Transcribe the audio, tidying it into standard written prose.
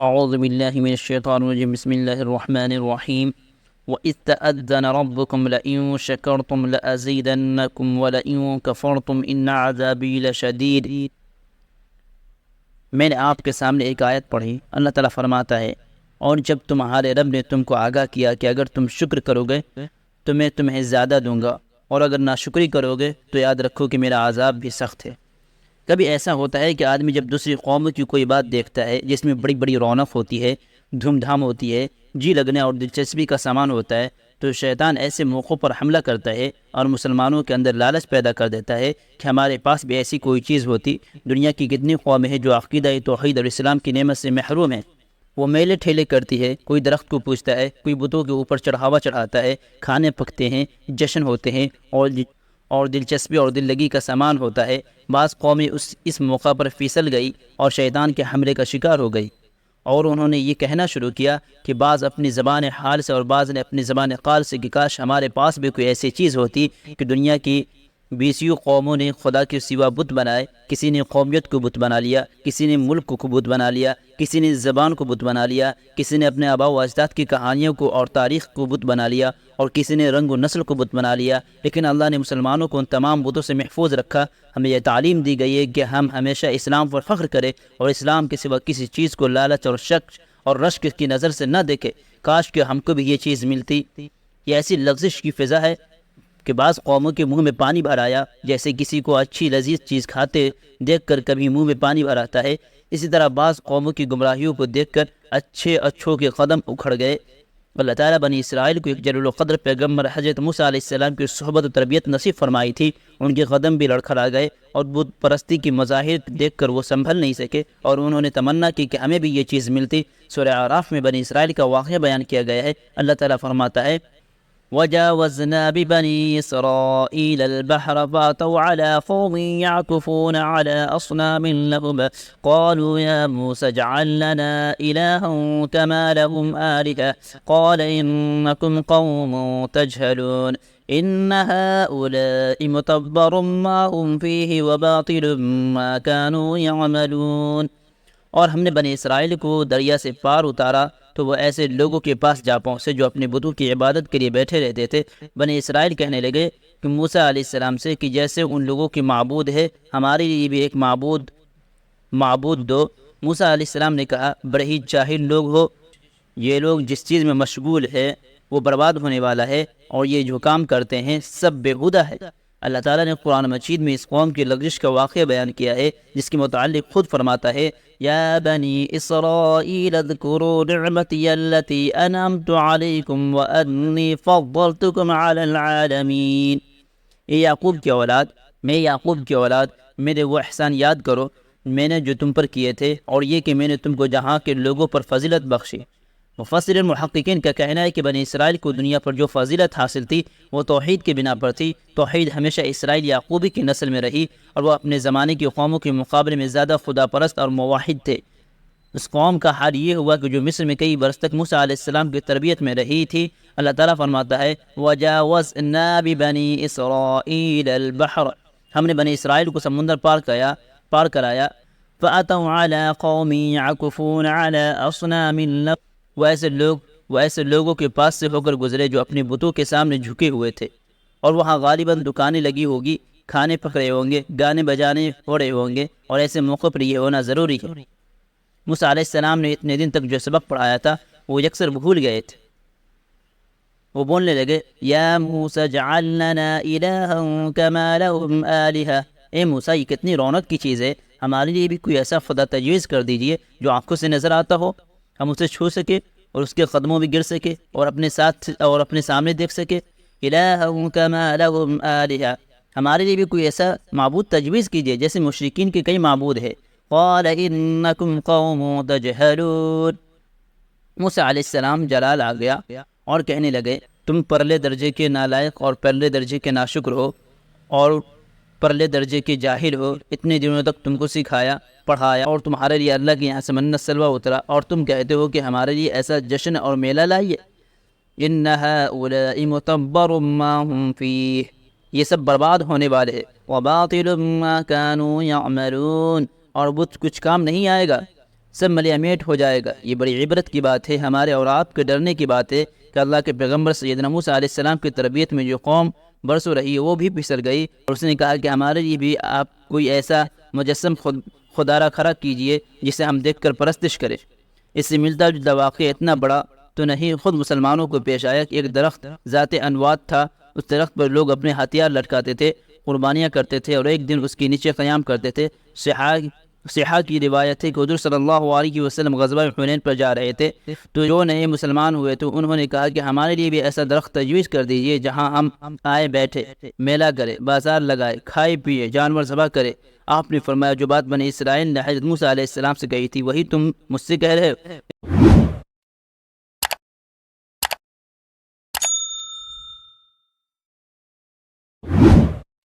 أعوذ بالله من الشيطان الرجيم بسم الله الرحمن الرحيم وإذ تأذن ربكم لئن شكرتم لأزيدنكم ولئن كفرتم إن عذابي لشديد۔ میں نے آپ کے سامنے ایک آیت پڑھی، اللہ تعالیٰ فرماتا ہے اور جب تمہارے رب نے تم کو آگاہ کیا کہ اگر تم شکر کرو گے تو میں تمہیں زیادہ دوں گا، اور اگر ناشکری کرو گے تو یاد رکھو کہ میرا عذاب بھی سخت ہے۔ کبھی ایسا ہوتا ہے کہ آدمی جب دوسری قوم کی کوئی بات دیکھتا ہے جس میں بڑی بڑی رونق ہوتی ہے، دھوم دھام ہوتی ہے، جی لگنے اور دلچسپی کا سامان ہوتا ہے، تو شیطان ایسے موقعوں پر حملہ کرتا ہے اور مسلمانوں کے اندر لالچ پیدا کر دیتا ہے کہ ہمارے پاس بھی ایسی کوئی چیز ہوتی۔ دنیا کی کتنی قومیں ہیں جو عقیدہ توحید اور اسلام کی نعمت سے محروم ہیں، وہ میلے ٹھیلے کرتی ہے، کوئی درخت کو پوجتا ہے، کوئی بتوں کے اوپر چڑھاوا چڑھاتا ہے، کھانے پکتے ہیں، جشن ہوتے ہیں اور دلچسپی اور دل لگی کا سامان ہوتا ہے۔ بعض قومیں اس موقع پر پھسل گئی اور شیطان کے حملے کا شکار ہو گئی، اور انہوں نے یہ کہنا شروع کیا کہ بعض اپنی زبان حال سے اور بعض نے اپنی زبان قال سے کہ کاش ہمارے پاس بھی کوئی ایسی چیز ہوتی کہ دنیا کی بیسیوں قوموں نے خدا کے سوا بت بنائے، کسی نے قومیت کو بت بنا لیا، کسی نے ملک کو بت بنا لیا، کسی نے زبان کو بت بنا لیا، کسی نے اپنے آباء و اجداد کی کہانیوں کو اور تاریخ کو بت بنا لیا، اور کسی نے رنگ و نسل کو بت بنا لیا۔ لیکن اللہ نے مسلمانوں کو ان تمام بتوں سے محفوظ رکھا۔ ہمیں یہ تعلیم دی گئی ہے کہ ہم ہمیشہ اسلام پر فخر کریں اور اسلام کے سوا کسی چیز کو لالچ اور شک اور رشک کی نظر سے نہ دیکھیں۔ کاش کہ ہم کو بھی یہ چیز ملتی۔ یہ ایسی لغزش کی فضا ہے کہ بعض قوموں کے منہ میں پانی بھر آیا، جیسے کسی کو اچھی لذیذ چیز کھاتے دیکھ کر کبھی منہ میں پانی بھر آتا ہے، اسی طرح بعض قوموں کی گمراہیوں کو دیکھ کر اچھوں کے قدم اکھڑ گئے۔ اللہ تعالیٰ بنی اسرائیل کو ایک جلیل القدر پیغمبر حضرت موسیٰ علیہ السلام کی صحبت و تربیت نصیب فرمائی تھی۔ ان کے قدم بھی لڑکھڑا گئے اور بت پرستی کی مظاہر دیکھ کر وہ سنبھل نہیں سکے، اور انہوں نے تمنا کی کہ ہمیں بھی یہ چیز ملتی۔ سورہ اعراف میں بنی اسرائیل کا واقعہ بیان کیا گیا ہے۔ اللہ تعالیٰ فرماتا ہے وَجَاوَزْنَا بِبَنِي إِسْرَائِيلَ الْبَحْرَ فَأَتَوْا عَلَى قَوْمٍ يَعْكُفُونَ عَلَى أَصْنَامٍ لَهُمْ قَالُوا يَا مُوسَى اجْعَل لَّنَا إِلَٰهًا كَمَا لَهُمْ آلِهَةٌ قَالَ إِنَّكُمْ قَوْمٌ تَجْهَلُونَ إِنَّ هَٰؤُلَاءِ مُتَبَّرٌ مَّا هُمْ فِيهِ وَبَاطِلٌ مَّا كَانُوا يَعْمَلُونَ۔ اور ہم نے بنی اسرائیل کو دریا سے پار اتارا تو وہ ایسے لوگوں کے پاس جا پہنچے جو اپنے بتوں کی عبادت کے لیے بیٹھے رہتے تھے۔ بنی اسرائیل کہنے لگے کہ موسیٰ علیہ السلام سے کہ جیسے ان لوگوں کی معبود ہے ہمارے لیے بھی ایک معبود دو۔ موسیٰ علیہ السلام نے کہا بڑے ہی جاہل لوگ ہو، یہ لوگ جس چیز میں مشغول ہے وہ برباد ہونے والا ہے، اور یہ جو کام کرتے ہیں سب بےہودہ ہے۔ اللہ تعالیٰ نے قرآن مجید میں اس قوم کی لغزش کا واقعہ بیان کیا ہے، جس کے متعلق خود فرماتا ہے یا بنی اسرائیل اذکروا نعمتی التی انعمت علیکم وانی فضلتکم علی العالمین۔ اے یعقوب کی اولاد، میرے وہ احسان یاد کرو میں نے جو تم پر کیے تھے، اور یہ کہ میں نے تم کو جہاں کے لوگوں پر فضیلت بخشی۔ مفسر محققین کا کہنا ہے کہ بنی اسرائیل کو دنیا پر جو فضیلت حاصل تھی وہ توحید کی بنا پر تھی۔ توحید ہمیشہ اسرائیل یعقوبی کی نسل میں رہی، اور وہ اپنے زمانے کی قوموں کے مقابلے میں زیادہ خدا پرست اور موحد تھے۔ اس قوم کا حال یہ ہوا کہ جو مصر میں کئی برس تک موسیٰ علیہ السلام کی تربیت میں رہی تھی۔ اللہ تعالیٰ فرماتا ہے وَجَاوَزْنَا بِبَنِي إِسْرَائِيلَ الْبَحْرَ، ہم نے بنی اسرائیل کو سمندر پار کرایا۔ فَأَتَوْا عَلَىٰ قَوْمٍ يَعْكُفُونَ عَلَىٰ أَصْنَامٍ لَهُمْ، وہ ایسے لوگوں کے پاس سے ہو کر گزرے جو اپنے بتوں کے سامنے جھکے ہوئے تھے، اور وہاں غالباً دکانیں لگی ہوگی، کھانے پک رہے ہوں گے، گانے بجانے ہو رہے ہوں گے، اور ایسے موقع پر یہ ہونا ضروری ہے۔ موسیٰ علیہ السلام نے اتنے دن تک جو سبق پڑھایا تھا وہ یکسر بھول گئے تھے۔ وہ بولنے لگے یا موسیٰ اجعل لنا الہا کما لہم آلہہ، اے موسیٰ یہ کتنی رونق کی چیز ہے، ہمارے لیے بھی کوئی ایسا خدا تجویز کر دیجئے جو آنکھوں سے نظر آتا ہو، ہم اسے چھو سکے اور اس کے قدموں بھی گر سکے اور اپنے سامنے دیکھ سکے۔ الہا کما لہم آلہہ، ہمارے لیے بھی کوئی ایسا معبود تجویز کیجئے جیسے مشرکین کے کئی معبود ہے۔ قال انکم قوم تجہلون، موسیٰ علیہ السلام جلال آ گیا اور کہنے لگے تم پرلے درجے کے نالائق اور پرلے درجے کے ناشکر ہو اور پرلے درجے کے جاہل ہو۔ اتنے دنوں تک تم کو سکھایا پڑھایا اور تمہارے لیے اللہ کے یہاں سے منت سلوہ اترا، اور تم کہتے ہو کہ ہمارے لیے ایسا جشن اور میلہ لائیے۔ ان ہؤلاء متبر ما هم فیہ، یہ سب برباد ہونے والے ہیں۔ وباطل ما كانوا يعملون، اور کچھ کام نہیں آئے گا سب ملیا میٹ ہو جائے گا۔ یہ بڑی عبرت کی بات ہے، ہمارے اور آپ کے ڈرنے کی بات ہے کہ اللہ کے پیغمبر سیدنا موسیٰ علیہ السلام کی تربیت میں جو قوم برسوں رہی ہے وہ بھی پھسل گئی، اور اس نے کہا کہ ہمارے لیے بھی آپ کوئی ایسا مجسم خدا را کھڑا کیجئے جسے ہم دیکھ کر پرستش کریں۔ اس سے ملتا جلتا واقعہ اتنا بڑا تو نہیں خود مسلمانوں کو پیش آیا کہ ایک درخت ذات انوات تھا، اس درخت پر لوگ اپنے ہتھیار لٹکاتے تھے، قربانیاں کرتے تھے، اور ایک دن اس کے نیچے قیام کرتے تھے۔ صحاح کی روایت ہے کہ حضور صلی اللہ علیہ وسلم غزوہ حنین پر جا رہے تھے، تو جو نئے مسلمان ہوئے تو انہوں نے کہا کہ ہمارے لیے بھی ایسا درخت تجویز کر دیجئے جہاں ہم آئے بیٹھے، میلہ کرے، بازار لگائے، کھائے پیے، جانور ذبح کرے۔ آپ نے فرمایا جو بات بنی اسرائیل نے حضرت موسیٰ علیہ السلام سے کہی تھی وہی تم مجھ سے کہہ رہے ہو۔